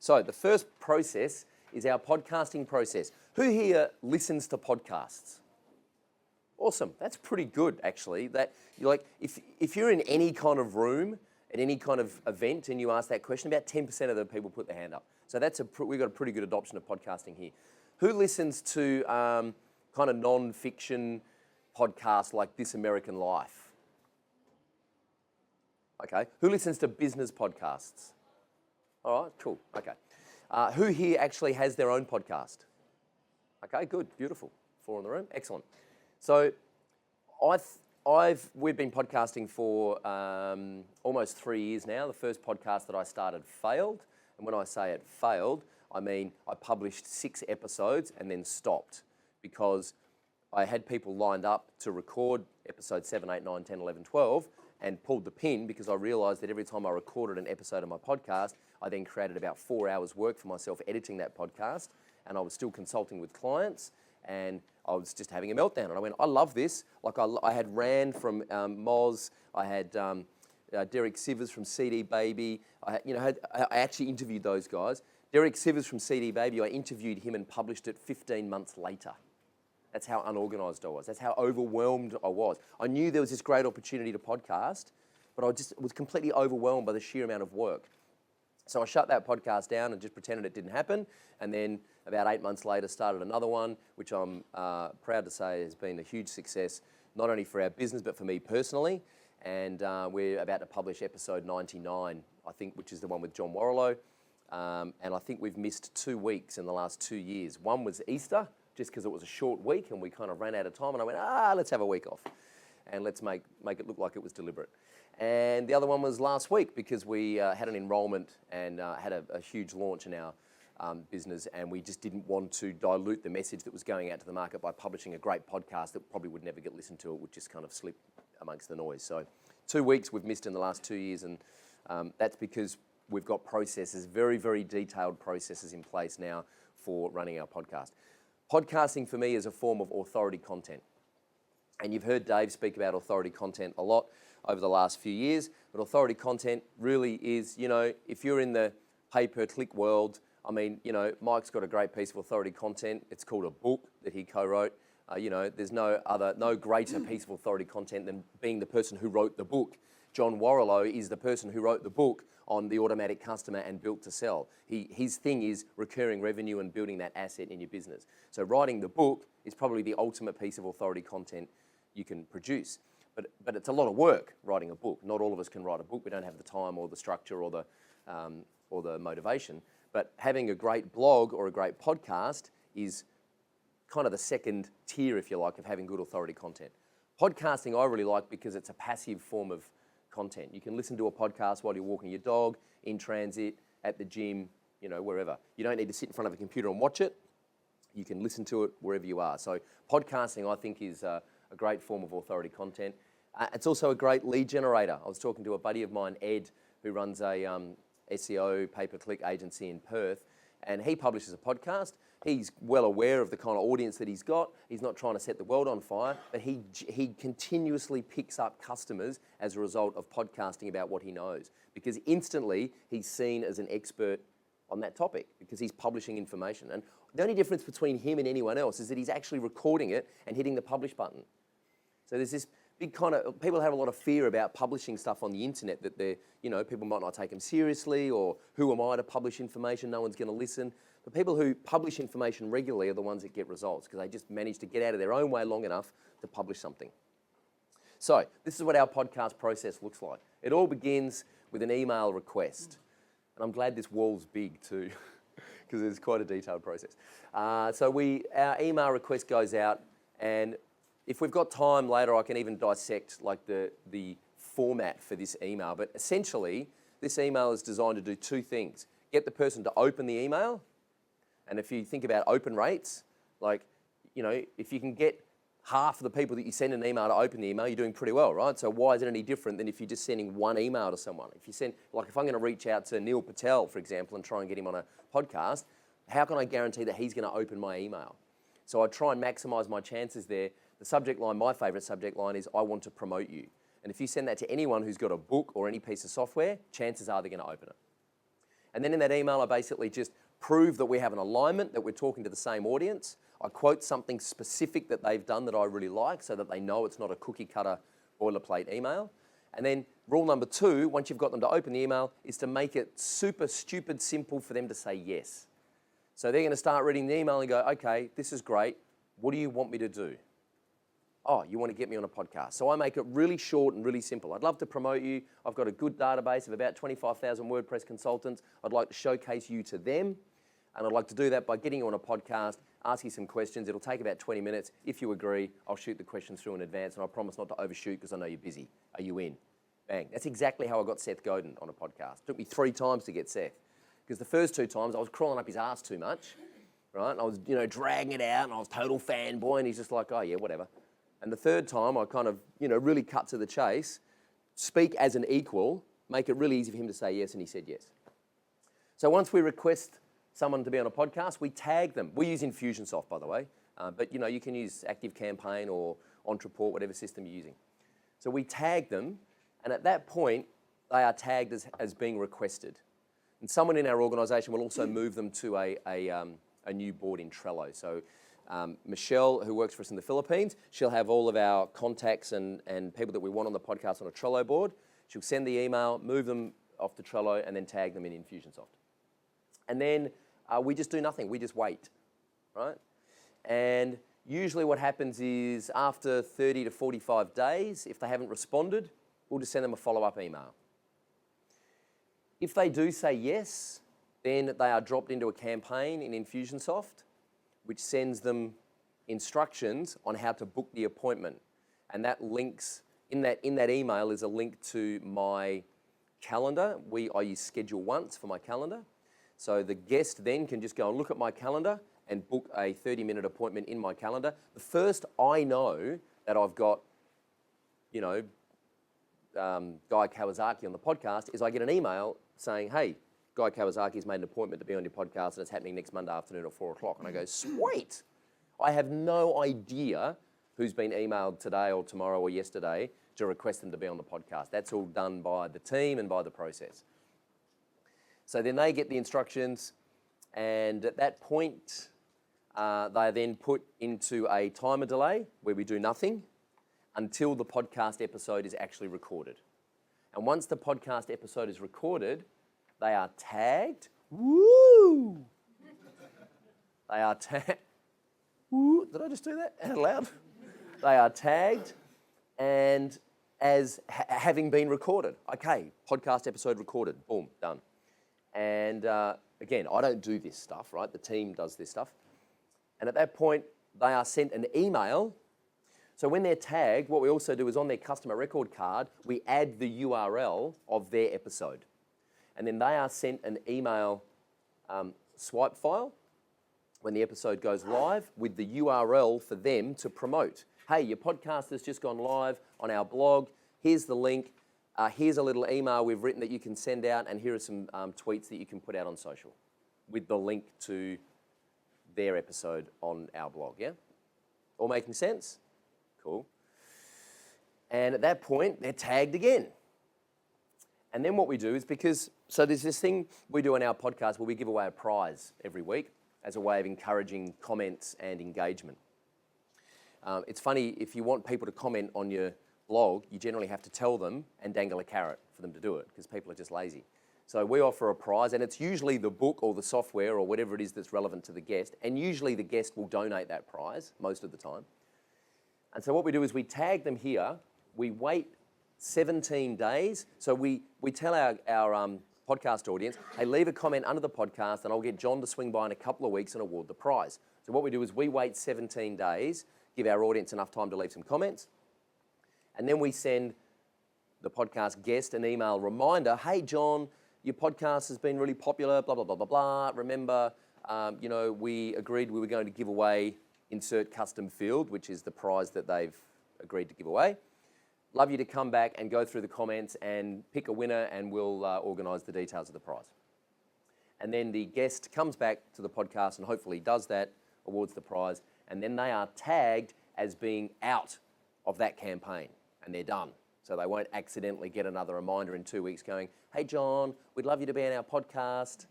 So the first process is our podcasting process. Who here listens to podcasts? Awesome. That's pretty good, actually. That you're like, if you're in any kind of room at any kind of event and you ask that question, about 10% of the people put their hand up. So we've got a pretty good adoption of podcasting here. Who listens to kind of non-fiction podcasts like This American Life? Okay. Who listens to business podcasts? All right, cool. Okay. Who here actually has their own podcast? Okay, good, beautiful. 4 in the room, excellent. So we've been podcasting for almost 3 years now. The first podcast that I started failed. And when I say it failed, I mean I published 6 episodes and then stopped because I had people lined up to record episodes 7, 8, 9, 10, 11, 12 and pulled the pin because I realised that every time I recorded an episode of my podcast, I then created about 4 hours work for myself editing that podcast, and I was still consulting with clients, and I was just having a meltdown. And I went, I love this. Like I had Rand from Moz, I had Derek Sivers from CD Baby. I actually interviewed those guys. Derek Sivers from CD Baby, I interviewed him and published it 15 months later. That's how unorganised I was. That's how overwhelmed I was. I knew there was this great opportunity to podcast, but I just was completely overwhelmed by the sheer amount of work. So I shut that podcast down and just pretended it didn't happen. And then about 8 months later, started another one, which I'm proud to say has been a huge success, not only for our business, but for me personally. And we're about to publish episode 99, I think, which is the one with John Warrilow. And I think we've missed 2 weeks in the last 2 years. One was Easter, just because it was a short week and we kind of ran out of time. And I went, let's have a week off. And let's make it look like it was deliberate. And the other one was last week because we had an enrolment and had a huge launch in our business, and we just didn't want to dilute the message that was going out to the market by publishing a great podcast that probably would never get listened to. It would just kind of slip amongst the noise. So 2 weeks we've missed in the last 2 years, and that's because we've got processes, very, very detailed processes in place now for running our podcast. Podcasting for me is a form of authority content. And you've heard Dave speak about authority content a lot over the last few years, but authority content really is, if you're in the pay-per-click world, I mean, Mike's got a great piece of authority content. It's called a book that he co-wrote. There's no greater piece of authority content than being the person who wrote the book. John Warrilow is the person who wrote the book on the automatic customer and built to sell. His thing is recurring revenue and building that asset in your business. So writing the book is probably the ultimate piece of authority content you can produce. But it's a lot of work writing a book. Not all of us can write a book. We don't have the time or the structure or the motivation. But having a great blog or a great podcast is kind of the second tier, if you like, of having good authority content. Podcasting I really like because it's a passive form of content. You can listen to a podcast while you're walking your dog, in transit, at the gym, wherever. You don't need to sit in front of a computer and watch it. You can listen to it wherever you are. So podcasting, I think, is a great form of authority content. It's also a great lead generator. I was talking to a buddy of mine, Ed, who runs a SEO pay-per-click agency in Perth, and he publishes a podcast. He's well aware of the kind of audience that he's got. He's not trying to set the world on fire, but he continuously picks up customers as a result of podcasting about what he knows, because instantly he's seen as an expert on that topic because he's publishing information. And the only difference between him and anyone else is that he's actually recording it and hitting the publish button. So there's this big kind of, people have a lot of fear about publishing stuff on the internet, that people might not take them seriously, or who am I to publish information, no one's going to listen. But people who publish information regularly are the ones that get results because they just manage to get out of their own way long enough to publish something. So this is what our podcast process looks like. It all begins with an email request. And I'm glad this wall's big too, because it's quite a detailed process. So our email request goes out, and if we've got time later, I can even dissect like the format for this email. But essentially, this email is designed to do 2 things. Get the person to open the email. And if you think about open rates, if you can get half of the people that you send an email to open the email, you're doing pretty well, right? So why is it any different than if you're just sending one email to someone? If I'm going to reach out to Neil Patel, for example, and try and get him on a podcast, how can I guarantee that he's going to open my email? So I try and maximize my chances there. The subject line, my favorite subject line, is I want to promote you. And if you send that to anyone who's got a book or any piece of software, chances are they're going to open it. And then in that email, I basically just prove that we have an alignment, that we're talking to the same audience. I quote something specific that they've done that I really like so that they know it's not a cookie cutter boilerplate email. And then rule number 2, once you've got them to open the email, is to make it super stupid simple for them to say yes. So they're going to start reading the email and go, okay, this is great. What do you want me to do? Oh, you want to get me on a podcast. So I make it really short and really simple. I'd love to promote you. I've got a good database of about 25,000 WordPress consultants. I'd like to showcase you to them. And I'd like to do that by getting you on a podcast, ask you some questions. It'll take about 20 minutes. If you agree, I'll shoot the questions through in advance, and I promise not to overshoot because I know you're busy. Are you in? Bang. That's exactly how I got Seth Godin on a podcast. It took me 3 times to get Seth, because the first 2 times I was crawling up his ass too much, right? And I was, dragging it out, and I was total fanboy, and he's just like, oh yeah, whatever. And the third time, I kind of, really cut to the chase, speak as an equal, make it really easy for him to say yes, and he said yes. So once we request someone to be on a podcast, we tag them. We use Infusionsoft, by the way, but you can use ActiveCampaign or Ontraport, whatever system you're using. So we tag them, and at that point, they are tagged as being requested. And someone in our organisation will also move them to a new board in Trello. So Michelle, who works for us in the Philippines, she'll have all of our contacts and people that we want on the podcast on a Trello board. She'll send the email, move them off to Trello, and then tag them in Infusionsoft. And then we just do nothing. We just wait, right? And usually what happens is after 30 to 45 days, if they haven't responded, we'll just send them a follow-up email. If they do say yes, then they are dropped into a campaign in Infusionsoft, which sends them instructions on how to book the appointment. And that links, in that email is a link to my calendar. I use Schedule Once for my calendar. So the guest then can just go and look at my calendar and book a 30-minute appointment in my calendar. The first I know that I've got, Guy Kawasaki on the podcast is I get an email saying, hey, Guy Kawasaki's made an appointment to be on your podcast and it's happening next Monday afternoon at 4 o'clock. And I go, sweet. I have no idea who's been emailed today or tomorrow or yesterday to request them to be on the podcast. That's all done by the team and by the process. So then they get the instructions, and at that point, they are then put into a timer delay where we do nothing until the podcast episode is actually recorded. And once the podcast episode is recorded, they are tagged. Woo! They are tagged. Woo! Did I just do that out loud? They are tagged and as having been recorded. Okay, podcast episode recorded. Boom, done. And again, I don't do this stuff, right? The team does this stuff. And at that point, they are sent an email. So when they're tagged, what we also do is on their customer record card, we add the URL of their episode. And then they are sent an email swipe file when the episode goes live with the URL for them to promote. Hey, your podcast has just gone live on our blog. Here's the link. Here's a little email we've written that you can send out, and here are some tweets that you can put out on social with the link to their episode on our blog, yeah? All making sense? Cool. And at that point, they're tagged again. And then what we do is so there's this thing we do on our podcast where we give away a prize every week as a way of encouraging comments and engagement. It's funny, if you want people to comment on your blog, you generally have to tell them and dangle a carrot for them to do it because people are just lazy. So we offer a prize, and it's usually the book or the software or whatever it is that's relevant to the guest, and usually the guest will donate that prize most of the time. And so what we do is we tag them here, we wait 17 days, so we tell our podcast audience, hey, leave a comment under the podcast and I'll get John to swing by in a couple of weeks and award the prize. So what we do is we wait 17 days, give our audience enough time to leave some comments, and then we send the podcast guest an email reminder, hey John, your podcast has been really popular, blah, blah, blah, blah, blah. Remember, we agreed we were going to give away insert custom field, which is the prize that they've agreed to give away. Love you to come back and go through the comments and pick a winner, and we'll organise the details of the prize. And then the guest comes back to the podcast and hopefully does that, awards the prize, and then they are tagged as being out of that campaign, and they're done. So they won't accidentally get another reminder in 2 weeks going, hey John, we'd love you to be on our podcast.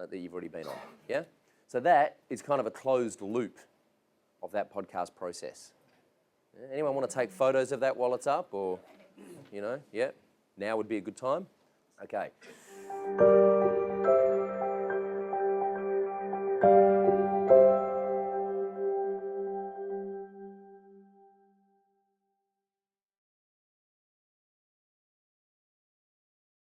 that you've already been on. Yeah? So that is kind of a closed loop of that podcast process. Anyone want to take photos of that while it's up, or, yeah? Now would be a good time? Okay.